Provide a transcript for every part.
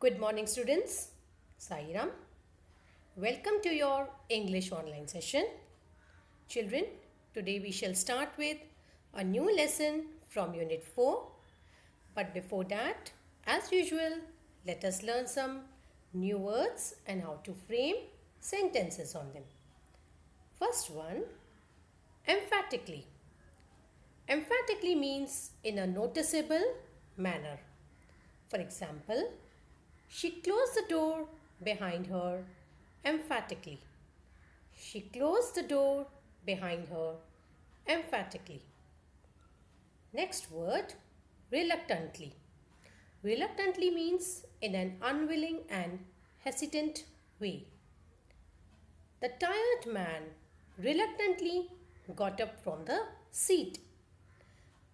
Good morning, students. Sairam. Welcome to your English online session. Children, today we shall start with a new lesson from Unit 4. But before that, as usual, let us learn some new words and how to frame sentences on them. First one, emphatically. Emphatically means in a noticeable manner. For example, she closed the door behind her emphatically. She closed the door behind her emphatically. Next word, reluctantly. Reluctantly means in an unwilling and hesitant way. The tired man reluctantly got up from the seat.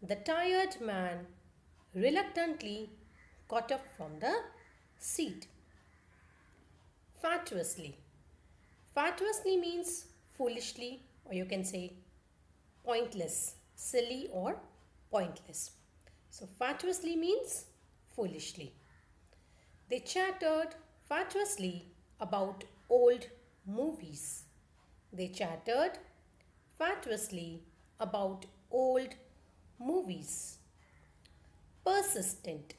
The tired man reluctantly got up from the seat. Fatuously. Fatuously means foolishly, or you can say pointless, silly or pointless. So fatuously means foolishly. They chattered fatuously about old movies. They chattered fatuously about old movies. Persistent.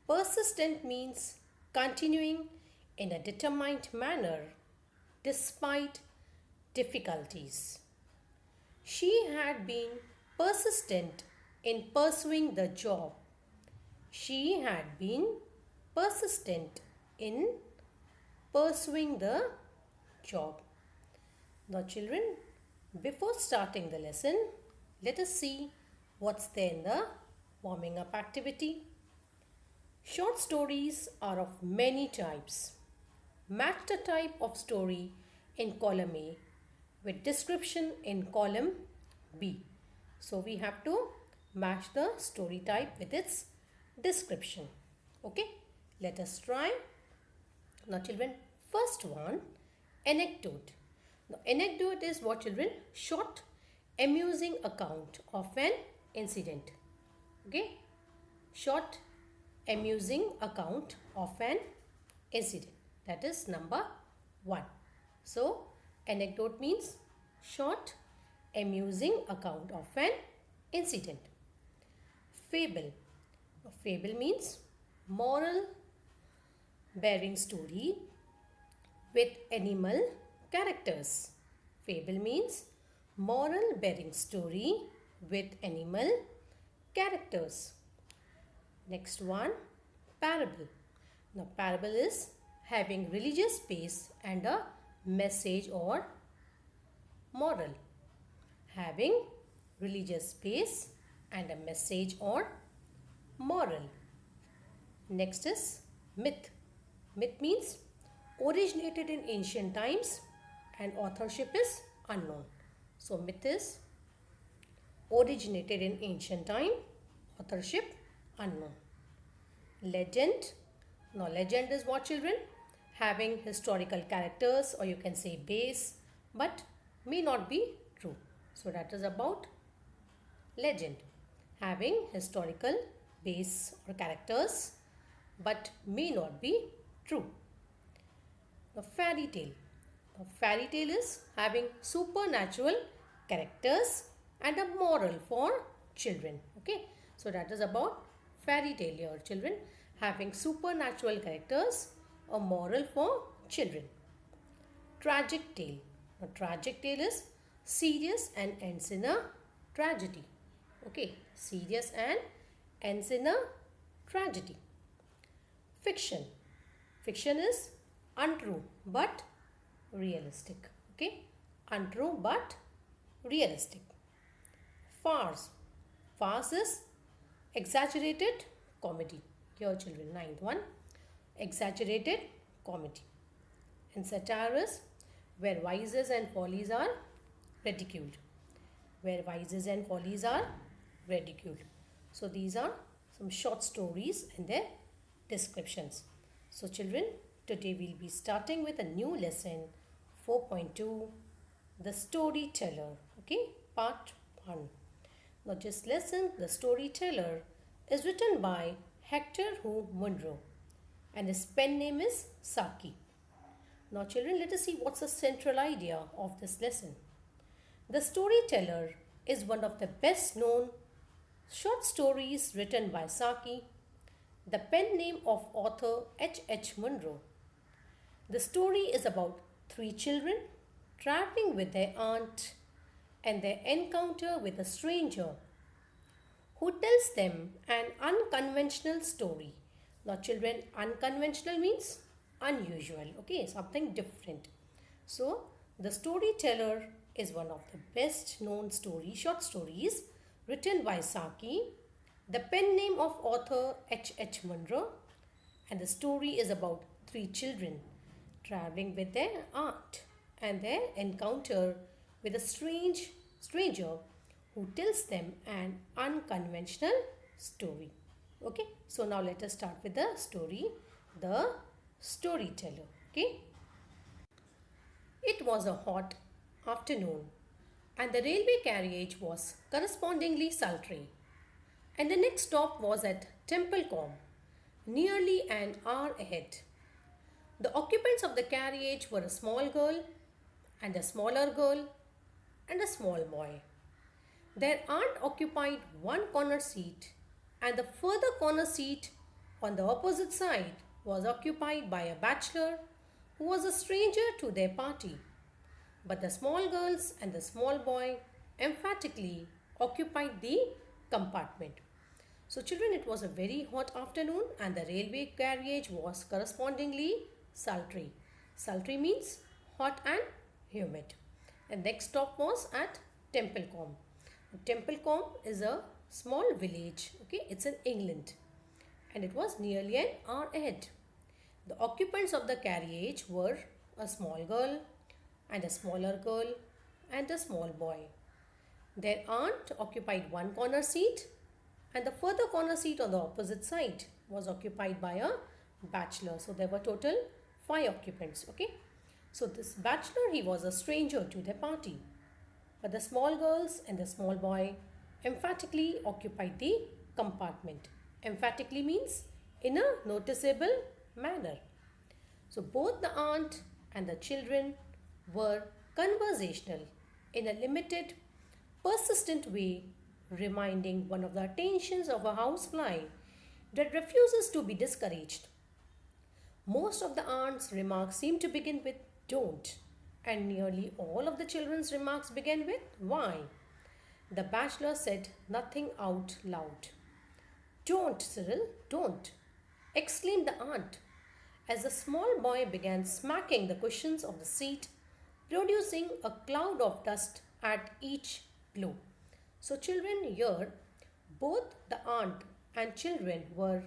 Persistent means continuing in a determined manner despite difficulties. She had been persistent in pursuing the job. She had been persistent in pursuing the job. Now, children, before starting the lesson, let us see what's there in the warming up activity. Short stories are of many types. Match the type of story in column A with description in column B. So we have to match the story type with its description. Okay, let us try. Now children, first one, anecdote. Now anecdote is what children? Short, amusing account of an incident. Okay, short, amusing account of an incident. That is number 1. So, anecdote means short, amusing account of an incident. Fable. Fable means moral bearing story with animal characters. Fable means moral bearing story with animal characters. Next one, parable. Now, parable is having religious base and a message or moral. Having religious base and a message or moral. Next is myth. Myth means originated in ancient times and authorship is unknown. So myth is originated in ancient time, authorship unknown. Legend. Now legend is what children? Having historical characters, or you can say base, but may not be true. So that is about legend. Having historical base or characters, but may not be true. The fairy tale. A fairy tale is having supernatural characters and a moral for children. Okay, so that is about fairy tale here, children, having supernatural characters, a moral for children. Tragic tale. A tragic tale is serious and ends in a tragedy. Okay, serious and ends in a tragedy. Fiction. Fiction is untrue but realistic. Okay, untrue but realistic. Farce. Farce is exaggerated comedy. Here children, ninth one, exaggerated comedy. And satire is where vices and follies are ridiculed. Where vices and follies are ridiculed. So these are some short stories and their descriptions. So children, today we'll be starting with a new lesson 4.2, the Storyteller. Okay, part 1. Now this lesson, the Storyteller, is written by Hector Munro and his pen name is Saki. Now, children, let us see what's the central idea of this lesson. The Storyteller is one of the best known short stories written by Saki, the pen name of author H. H. Munro. The story is about three children traveling with their aunt and their encounter with a stranger who tells them an unconventional story. Now, children, unconventional means unusual, okay, something different. So, the Storyteller is one of the best known short stories written by Saki, the pen name of author H. H. Munro, and the story is about three children traveling with their aunt and their encounter with a stranger who tells them an unconventional story. Okay, so now let us start with the story, The Storyteller. Okay, it was a hot afternoon and the railway carriage was correspondingly sultry, and the next stop was at Templecombe, nearly an hour ahead. The occupants of the carriage were a small girl and a smaller girl and a small boy. Their aunt occupied one corner seat, and the further corner seat on the opposite side was occupied by a bachelor who was a stranger to their party. But the small girls and the small boy emphatically occupied the compartment. So, children, it was a very hot afternoon and the railway carriage was correspondingly sultry. Sultry means hot and humid. And next stop was at Templecombe. Templecombe is a small village, okay, it's in England, and it was nearly an hour ahead. The occupants of the carriage were a small girl and a smaller girl and a small boy. Their aunt occupied one corner seat, and the further corner seat on the opposite side was occupied by a bachelor. So there were total 5 occupants, okay. So this bachelor, he was a stranger to their party. But the small girls and the small boy emphatically occupied the compartment. Emphatically means in a noticeable manner. So both the aunt and the children were conversational in a limited, persistent way, reminding one of the attentions of a housefly that refuses to be discouraged. Most of the aunt's remarks seem to begin with don't, and nearly all of the children's remarks began with why. The bachelor said nothing out loud. Don't, Cyril, don't, exclaimed the aunt as the small boy began smacking the cushions of the seat, producing a cloud of dust at each blow. So, children, here both the aunt and children were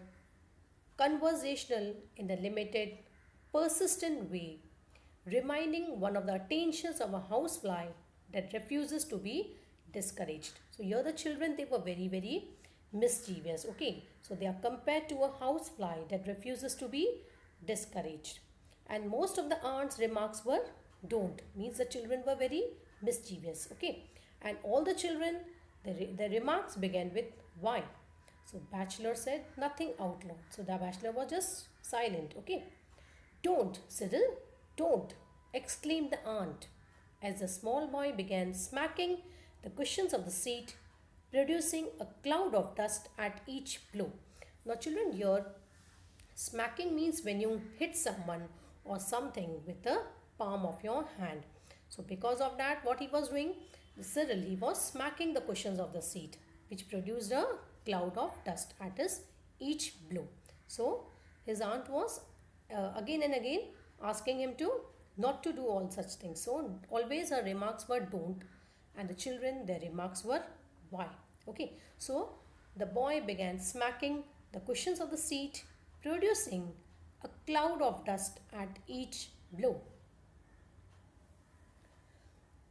conversational in a limited, persistent way, reminding one of the attentions of a housefly that refuses to be discouraged. So here the children, they were very, very mischievous. Okay, so they are compared to a housefly that refuses to be discouraged. And most of the aunt's remarks were don't, means the children were very mischievous. Okay, and all the children, their remarks began with why. So bachelor said nothing out loud. So the bachelor was just silent. Okay, don't, Cyril, don't, exclaimed the aunt as the small boy began smacking the cushions of the seat, producing a cloud of dust at each blow. Now, children, here smacking means when you hit someone or something with the palm of your hand. So, because of that, what he was doing, Cyril, he was smacking the cushions of the seat, which produced a cloud of dust at his each blow. So, his aunt was again and again asking him to not to do all such things. So always her remarks were don't, and the children, their remarks were why. Okay, so the boy began smacking the cushions of the seat, producing a cloud of dust at each blow.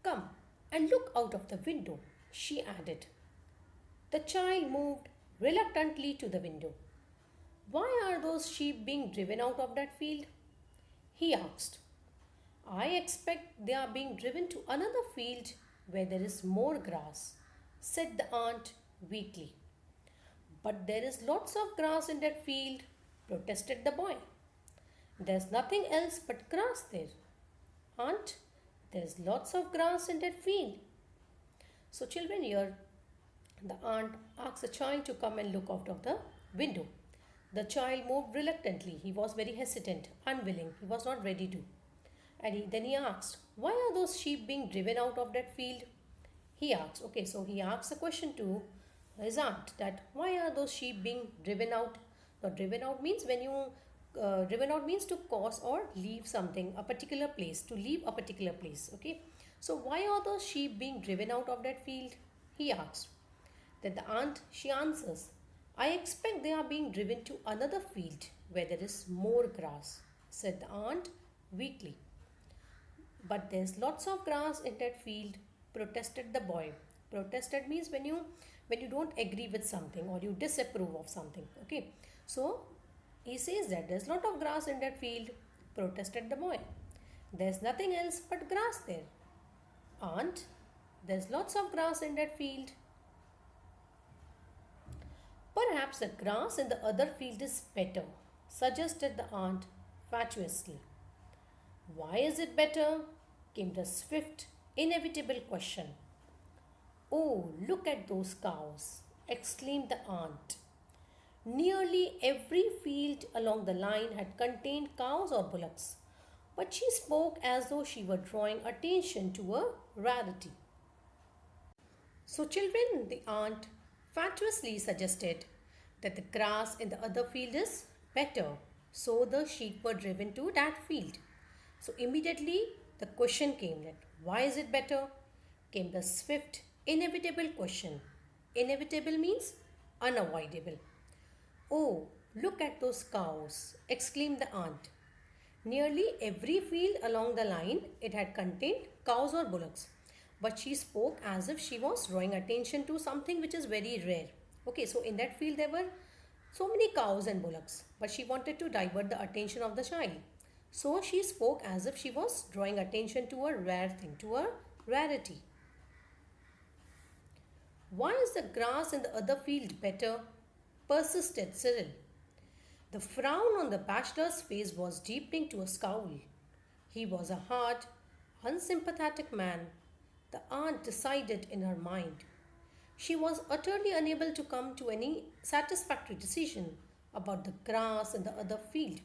Come and look out of the window, she added. The child moved reluctantly to the window. Why are those sheep being driven out of that field? He asked. I expect they are being driven to another field where there is more grass, said the aunt weakly. But there is lots of grass in that field, protested the boy. There's nothing else but grass there. Aunt, there's lots of grass in that field. So, children, here the aunt asks a child to come and look out of the window. The child moved reluctantly. He was very hesitant, unwilling. He was not ready to. And then he asked, why are those sheep being driven out of that field? He asked, okay, so he asked a question to his aunt that why are those sheep being driven out? Now, driven out means when you driven out means to cause or leave something, a particular place, to leave a particular place. Okay, so why are those sheep being driven out of that field? He asked. Then the aunt she answers, I expect they are being driven to another field where there is more grass, said the aunt weakly. But there's lots of grass in that field, protested the boy. Protested means when you don't agree with something or you disapprove of something. Okay. So he says that there's lot of grass in that field, protested the boy. There's nothing else but grass there. Aunt, there's lots of grass in that field. Perhaps the grass in the other field is better, suggested the aunt fatuously. Why is it better? Came the swift, inevitable question. Oh, look at those cows, exclaimed the aunt. Nearly every field along the line had contained cows or bullocks, but she spoke as though she were drawing attention to a rarity. So, children, the aunt fatuously suggested that the grass in the other field is better, so the sheep were driven to that field. So, immediately the question came that why is it better? Came the swift, inevitable question. Inevitable means unavoidable. Oh, look at those cows, exclaimed the aunt. Nearly every field along the line it had contained cows or bullocks, but she spoke as if she was drawing attention to something which is very rare. Okay, so in that field there were so many cows and bullocks, but she wanted to divert the attention of the child. So she spoke as if she was drawing attention to a rare thing, to a rarity. Why is the grass in the other field better? Persisted Cyril. The frown on the bachelor's face was deepening to a scowl. He was a hard, unsympathetic man, the aunt decided in her mind. She was utterly unable to come to any satisfactory decision about the grass in the other field.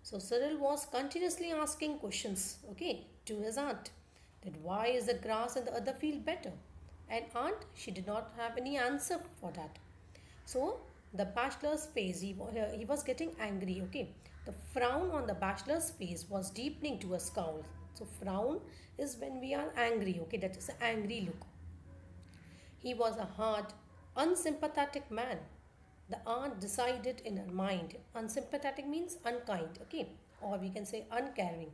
So Cyril was continuously asking questions, okay, to his aunt that why is the grass in the other field better? And aunt, she did not have any answer for that. So the bachelor's face, he was getting angry, okay. The frown on the bachelor's face was deepening to a scowl. So frown is when we are angry, okay, that is an angry look. He was a hard, unsympathetic man. The aunt decided in her mind. Unsympathetic means unkind, okay, or we can say uncaring.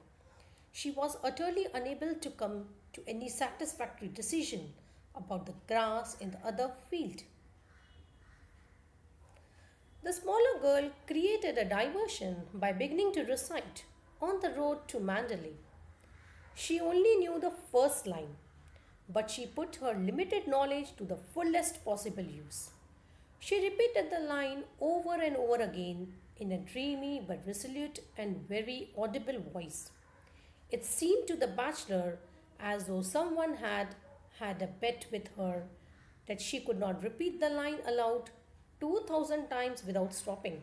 She was utterly unable to come to any satisfactory decision about the grass in the other field. The smaller girl created a diversion by beginning to recite on the road to Mandalay. She only knew the first line, but she put her limited knowledge to the fullest possible use. She repeated the line over and over again in a dreamy but resolute and very audible voice. It seemed to the bachelor as though someone had had a bet with her that she could not repeat the line aloud 2000 times without stopping.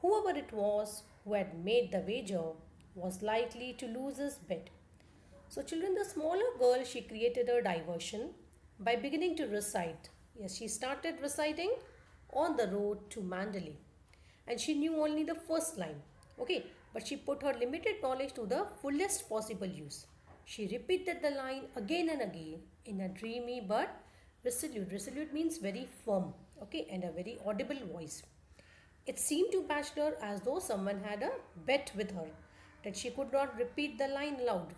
Whoever it was who had made the wager was likely to lose his bet. So, children, the smaller girl, she created a diversion by beginning to recite. Yes, she started reciting on the road to Mandalay. And she knew only the first line. Okay, but she put her limited knowledge to the fullest possible use. She repeated the line again and again in a dreamy but resolute. Resolute means very firm, okay, and a very audible voice. It seemed to Bachelor as though someone had a bet with her that she could not repeat the line loud,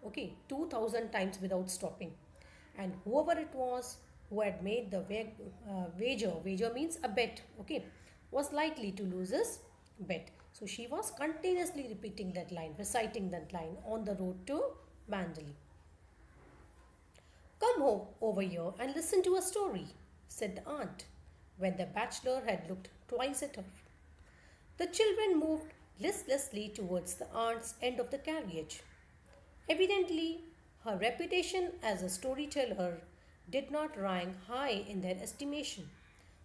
okay, 2000 times without stopping. And whoever it was who had made the wager means a bet, okay, was likely to lose his bet. So she was continuously repeating that line, reciting that line on the road to Mandalay. Come home over here and listen to a story, said the aunt, when the bachelor had looked twice at her. The children moved listlessly towards the aunt's end of the carriage. Evidently, her reputation as a storyteller did not rank high in their estimation.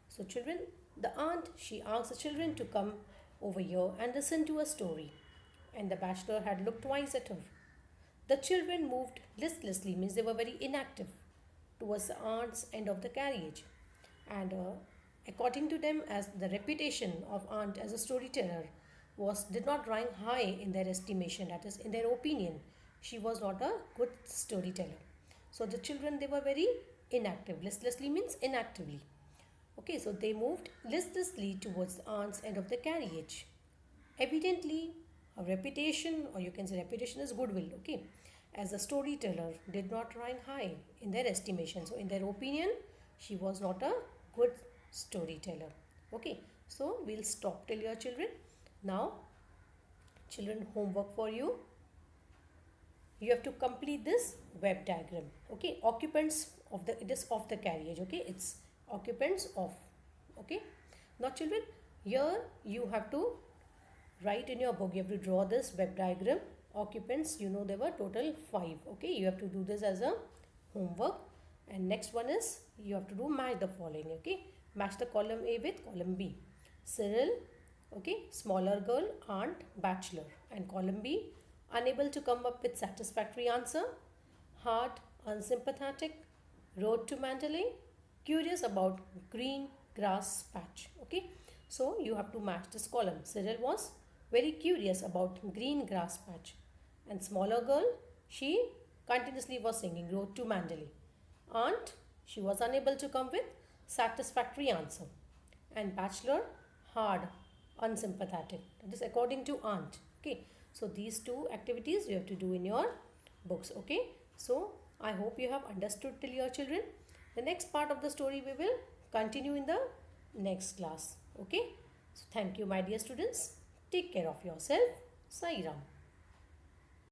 So, children, the aunt, she asked the children to come over here and listen to a story. And the bachelor had looked twice at her. The children moved listlessly, means they were very inactive, towards the aunt's end of the carriage. And according to them, as the reputation of aunt as a storyteller was did not rank high in their estimation, that is, in their opinion, she was not a good storyteller. So the children, they were very inactive. Listlessly means inactively. Okay, so they moved listlessly towards the aunt's end of the carriage. Evidently, a reputation, or you can say reputation is goodwill, okay, as a storyteller did not rank high in their estimation. So, in their opinion, she was not a good storyteller. Okay, so we'll stop till your children. Now, children, homework for you. You have to complete this web diagram. Okay, occupants of the, it is of the carriage. Okay, it's occupants of. Okay, now children, here you have to write in your book, you have to draw this web diagram. Occupants, you know, there were total 5. Okay, you have to do this as a homework. And next one is you have to do match the following. Okay, match the column A with column B. Cyril, okay, smaller girl, aunt, bachelor. And column B, unable to come up with satisfactory answer, heart, unsympathetic, road to Mandalay, curious about green grass patch. Okay, so you have to match this column. Cyril was very curious about green grass patch, and smaller girl, she continuously was singing road to Mandalay. Aunt, she was unable to come with satisfactory answer, and bachelor, hard, unsympathetic. That is according to aunt. Okay, so these two activities you have to do in your books. Okay, so I hope you have understood till your children. The next part of the story we will continue in the next class. Okay, so thank you, my dear students. Take care of yourself. Sai Ram.